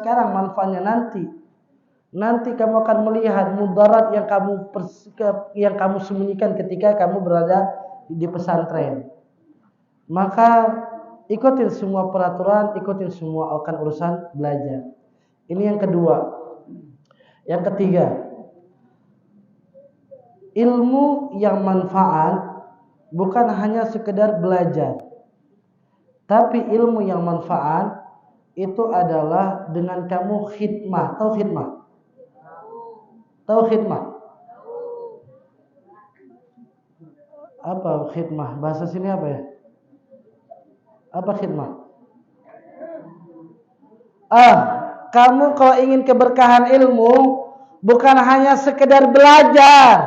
sekarang, manfaatnya nanti. Nanti kamu akan melihat mudarat yang kamu sembunyikan ketika kamu berada di pesantren. Maka ikutin semua peraturan, ikutin semua akan urusan belajar. Ini yang kedua. Yang ketiga, ilmu yang manfaat bukan hanya sekedar belajar, tapi ilmu yang manfaat itu adalah dengan kamu khidmah. Tahu khidmah? Tahu khidmah? Apa khidmah? Bahasa sini apa ya? Apa khidmah? Kamu kalau ingin keberkahan ilmu bukan hanya sekedar belajar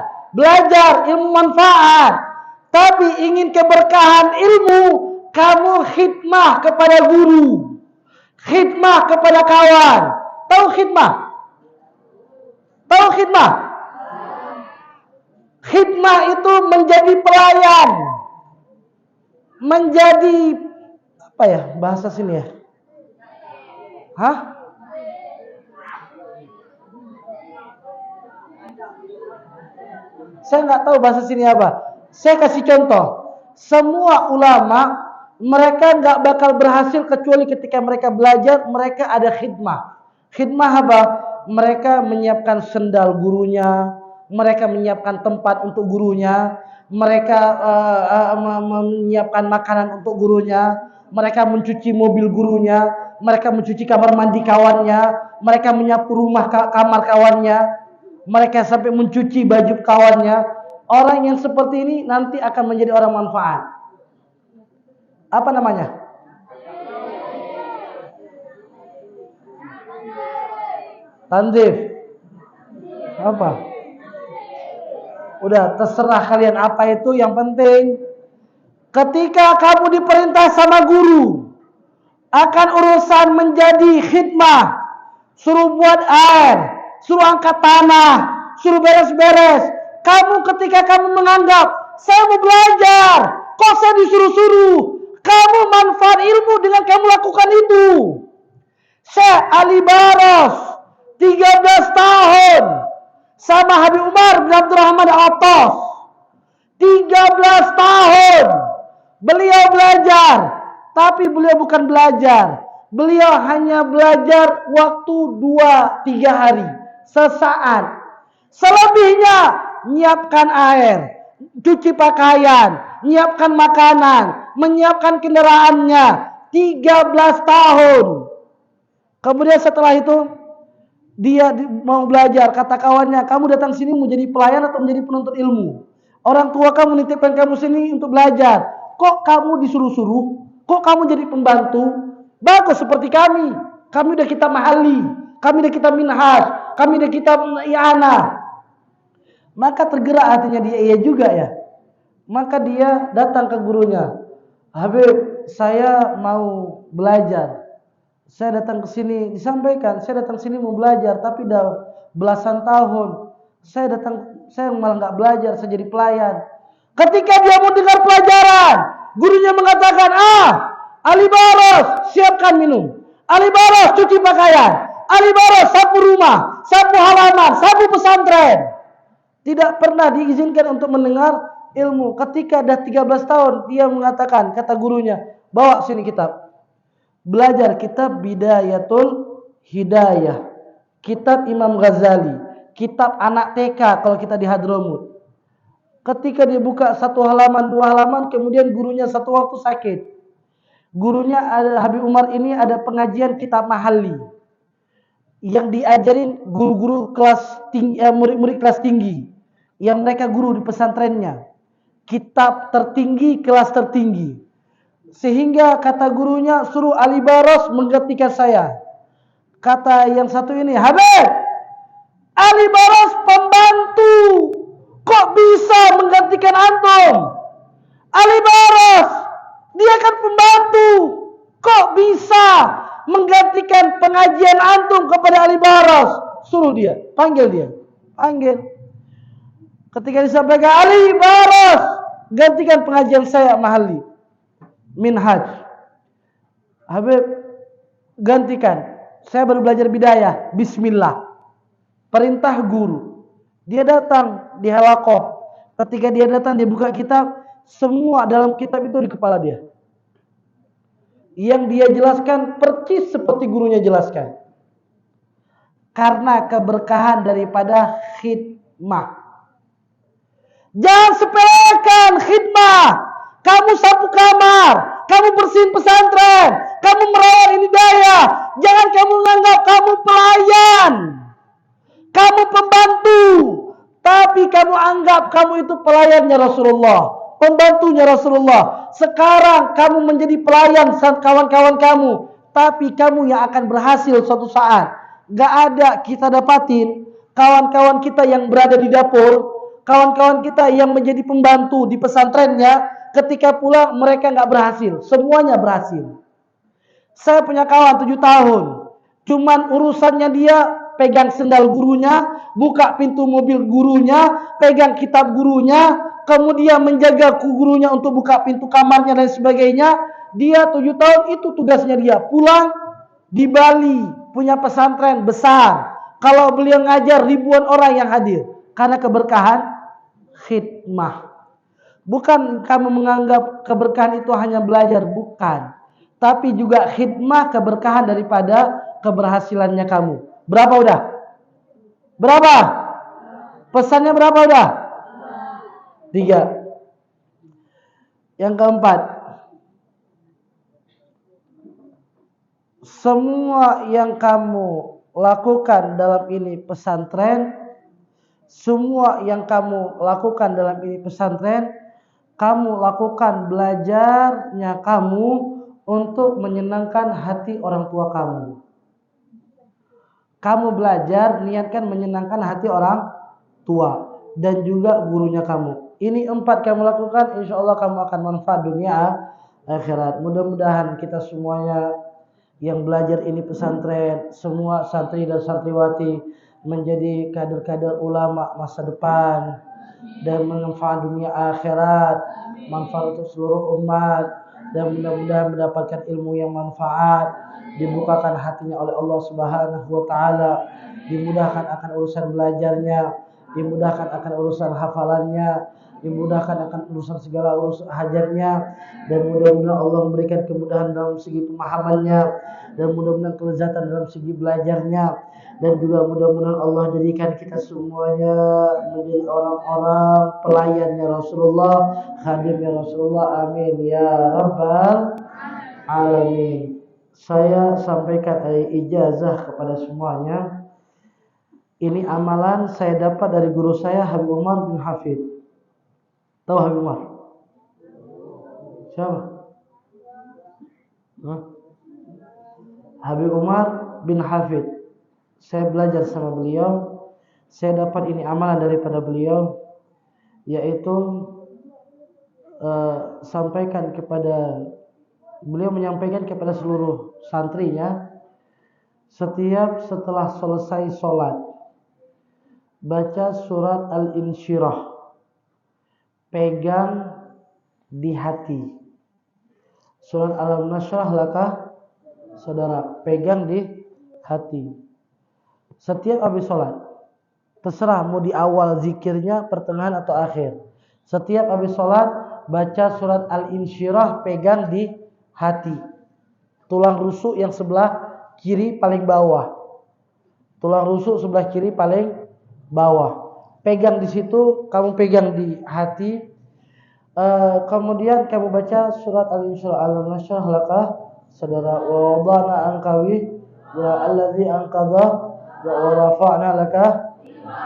ilmu manfaat, tapi ingin keberkahan ilmu, kamu khidmah kepada guru, khidmah kepada kawan. Tahu khidmah? Tahu khidmah? Khidmah itu menjadi pelayan, menjadi apa ya bahasa sini ya? Saya nggak tahu bahasa sini apa. Saya kasih contoh. Semua ulama mereka nggak bakal berhasil kecuali ketika mereka belajar, mereka ada khidmah. Khidmah apa? Mereka menyiapkan sendal gurunya, mereka menyiapkan tempat untuk gurunya, mereka menyiapkan makanan untuk gurunya, mereka mencuci mobil gurunya, mereka mencuci kamar mandi kawannya, mereka menyapu rumah kamar kawannya, mereka sampai mencuci baju kawannya. Orang yang seperti ini nanti akan menjadi orang manfaat. Apa namanya? Tanzif. Apa? Udah terserah kalian apa itu, yang penting ketika kamu diperintah sama guru akan urusan menjadi khidmah, suruh buat air, suruh angkat tanah, suruh beres-beres. Ketika kamu menganggap saya mau belajar, kok saya disuruh-suruh, kamu manfaat ilmu dengan kamu lakukan itu. Syekh Ali Baros 13 tahun sama Habib Umar bin Abdurrahman Al-Attas 13 tahun beliau belajar, tapi beliau bukan belajar, beliau hanya belajar waktu 2-3 hari, sesaat. Selebihnya nyiapkan air, cuci pakaian, nyiapkan makanan, menyiapkan kendaraannya 13 tahun. Kemudian setelah itu dia mau belajar, kata kawannya, kamu datang sini mau jadi pelayan atau menjadi penuntut ilmu? Orang tua kamu nitipkan kamu sini untuk belajar, kok kamu disuruh-suruh? Kok kamu jadi pembantu? Bagus seperti kami udah kita mahali, kami udah kita minhaj, kami udah kita i'anah. Maka tergerak hatinya dia, iya juga ya. Maka dia datang ke gurunya, Habib, saya mau belajar. Saya datang ke sini, disampaikan, saya datang sini mau belajar, tapi udah belasan tahun. Saya malah nggak belajar, saya jadi pelayan. Ketika dia mau dengar pelajaran, gurunya mengatakan, Ali Baros, siapkan minum. Ali Baros, cuci pakaian. Ali Baros, sapu rumah, sapu halaman, sapu pesantren. Tidak pernah diizinkan untuk mendengar ilmu. Ketika dah 13 tahun, dia mengatakan, kata gurunya, bawa sini kitab. Belajar kitab Bidayatul Hidayah, kitab Imam Ghazali, kitab anak TK kalau kita di Hadramut. Ketika dia buka 1 halaman, 2 halaman, kemudian gurunya satu waktu sakit. Gurunya Habib Umar ini ada pengajian kitab mahali yang diajarin guru-guru kelas tinggi, murid-murid kelas tinggi, yang mereka guru di pesantrennya. Kitab tertinggi, kelas tertinggi. Sehingga kata gurunya, suruh Ali Baros menggantikan saya. Kata yang satu ini, Habib, Ali Baros pembantu, kok bisa menggantikan antum? Ali Baros, dia kan pembantu, kok bisa menggantikan pengajian antum kepada Ali Baros? Suruh dia, panggil dia, panggil. Ketika disampaikan, Ali Baros, gantikan pengajian saya mahali, minhaj. Habib, gantikan. Saya baru belajar bidayah, bismillah. Perintah guru. Dia datang di halaqah. Ketika dia datang, dia buka kitab, semua dalam kitab itu di kepala dia. Yang dia jelaskan persis seperti gurunya jelaskan. Karena keberkahan daripada khidmah. Jangan sepelekan khidmah. Kamu sapu kamar, kamu bersihin pesantren, kamu merawat ini daya. Jangan kamu menganggap kamu pelayan, kamu pembantu, tapi kamu anggap kamu itu pelayannya Rasulullah, pembantunya Rasulullah. Sekarang kamu menjadi pelayan kawan-kawan kamu, tapi kamu yang akan berhasil suatu saat. Gak ada kita dapatin kawan-kawan kita yang berada di dapur, kawan-kawan kita yang menjadi pembantu di pesantrennya, ketika pulang mereka gak berhasil. Semuanya berhasil. Saya punya kawan 7 tahun, cuman urusannya dia pegang sendal gurunya, buka pintu mobil gurunya, pegang kitab gurunya, kemudian menjaga gurunya untuk buka pintu kamarnya dan sebagainya. Dia 7 tahun itu tugasnya dia. Pulang di Bali punya pesantren besar. Kalau beliau ngajar ribuan orang yang hadir karena keberkahan khidmah. Bukan kamu menganggap keberkahan itu hanya belajar, bukan. Tapi juga khidmah keberkahan daripada keberhasilannya kamu. Berapa udah? Berapa? Pesannya berapa udah? 3. Yang keempat, semua yang kamu lakukan dalam ini pesantren, semua yang kamu lakukan dalam ini pesantren, kamu lakukan belajarnya kamu untuk menyenangkan hati orang tua kamu. Kamu belajar niatkan menyenangkan hati orang tua dan juga gurunya kamu. Ini 4 kamu lakukan, insya Allah kamu akan manfaat dunia akhirat. Mudah-mudahan kita semuanya yang belajar ini pesantren, semua santri dan santriwati menjadi kader-kader ulama masa depan dan manfaat dunia akhirat, manfaat untuk seluruh umat, dan mudah-mudahan mendapatkan ilmu yang manfaat, dibukakan hatinya oleh Allah Subhanahu wa taala, dimudahkan akan urusan belajarnya, dimudahkan akan urusan hafalannya, dimudahkan akan urusan segala urusan hajarnya, dan mudah-mudahan Allah memberikan kemudahan dalam segi pemahamannya, dan mudah-mudahan kelezatan dalam segi belajarnya, dan juga mudah-mudahan Allah jadikan kita semuanya menjadi orang-orang pelayannya Rasulullah, khadimnya Rasulullah. Amin ya rabbal alamin. Saya sampaikan ijazah kepada semuanya. Ini amalan saya dapat dari guru saya Habib Umar bin Hafid. Tahu Habib Umar? Siapa? Habib Umar bin Hafid. Saya belajar sama beliau. Saya dapat ini amalan daripada beliau, yaitu beliau menyampaikan kepada seluruh santrinya, setiap setelah selesai sholat baca surat Al-Insyirah, pegang di hati. Surat Alam Nashrah Laka, saudara, pegang di hati. Setiap habis sholat, terserah mau di awal zikirnya, pertengahan atau akhir. Setiap habis sholat baca surat Al-Insyirah, pegang di hati. Tulang rusuk yang sebelah kiri paling bawah. Tulang rusuk sebelah kiri paling bawah. Pegang di situ, kamu pegang di hati. Kemudian kamu baca surat Al-Insyirah, Alam Nashrah Laka, saudara, wa wada'na ankawi wa alladzi anqadha wa rafa'na laka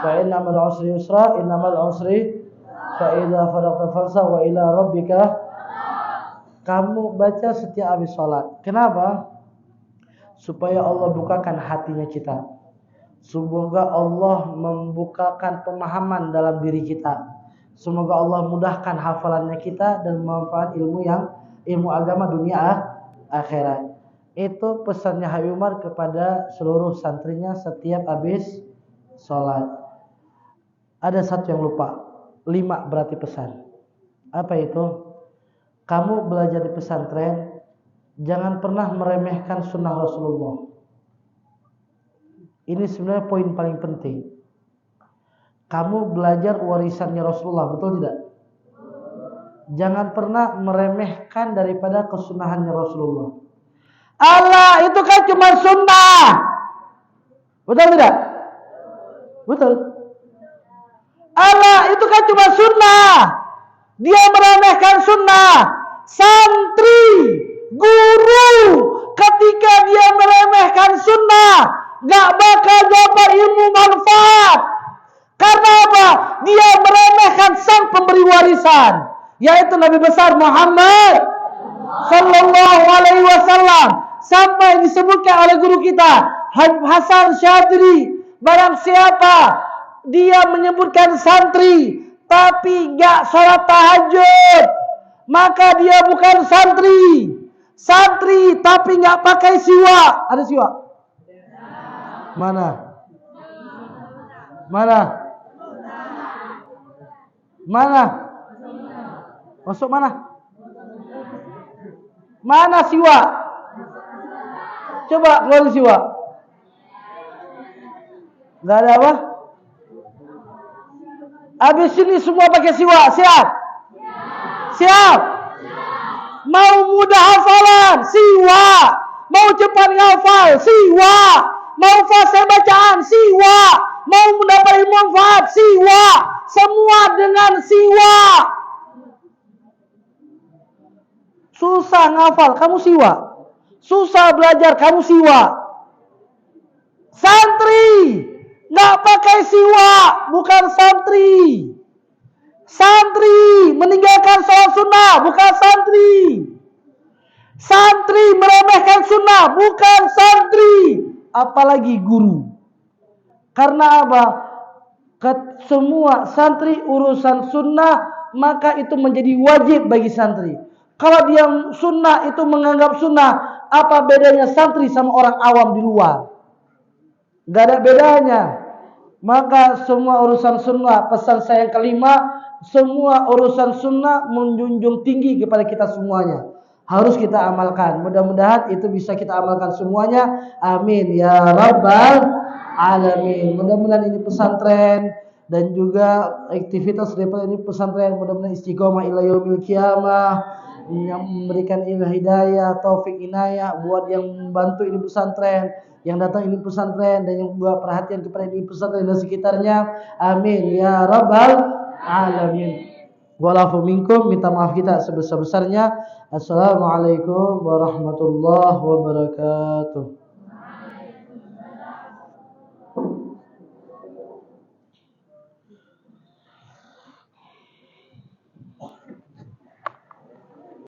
fa innamal usri yusra, innamal usri fa idza faragta fansab wa ila rabbika. Kamu baca setiap habis sholat. Kenapa? Supaya Allah bukakan hatinya kita. Semoga Allah membukakan pemahaman dalam diri kita. Semoga Allah mudahkan hafalannya kita dan memanfaat ilmu agama dunia akhirat. Itu pesannya Habib Umar kepada seluruh santrinya setiap habis sholat. Ada satu yang lupa. 5 berarti pesan. Apa itu? Kamu belajar di pesantren, jangan pernah meremehkan sunnah Rasulullah. Ini sebenarnya poin paling penting. Kamu belajar warisannya Rasulullah, betul tidak? Jangan pernah meremehkan daripada kesunahannya Rasulullah. Allah itu kan cuma sunnah. Betul tidak? Betul. Allah itu kan cuma sunnah. Dia meremehkan sunnah. Santri, guru, ketika dia meremehkan sunnah, gak bakal dapat ilmu manfaat. Karena apa? Dia meremehkan sang pemberi warisan, yaitu Nabi besar Muhammad Sallallahu Alaihi Wasallam. Sampai disebutkan oleh guru kita Hasan Syadri, barang siapa dia menyebutkan santri tapi gak sholat tahajud, maka dia bukan santri. Santri tapi gak pakai siwak. Ada siwak? Mana? Mana? Mana? Masuk mana? Mana siwak? Coba keluar siwak. Gak ada apa? Habis ini semua pakai siwak. Siap? Siap? Mau mudah hafalan? Siwak. Mau cepat ngafal? Siwak. Mau fase bacaan? Siwak. Mau mendapat ilmu manfaat? Siwak. Semua dengan siwak. Susah ngafal, kamu siwak. Susah belajar, kamu siwak. Santri nggak pakai siwak, bukan santri. Santri meninggalkan sholat sunnah, bukan santri. Santri meremehkan sunnah, bukan santri. Apalagi guru. Karena apa? Semua santri urusan sunnah, maka itu menjadi wajib bagi santri. Kalau dia sunnah itu menganggap sunnah, apa bedanya santri sama orang awam di luar? Gak ada bedanya. Maka semua urusan sunnah, pesan saya yang kelima, semua urusan sunnah menjunjung tinggi kepada kita semuanya. Harus kita amalkan. Mudah-mudahan itu bisa kita amalkan semuanya. Amin ya rabbal alamin. Mudah-mudahan ini pesantren dan juga aktivitas daripada ini pesantren mudah-mudahan istiqomah ila yaumil qiyamah, yang memberikan hidayah, taufik inayah buat yang membantu ini pesantren, yang datang ini pesantren, dan yang buat perhatian kepada ini pesantren dan sekitarnya. Amin ya rabbal alamin. Walafu minkum, minta maaf kita sebesar-besarnya. Assalamualaikum warahmatullahi wabarakatuh.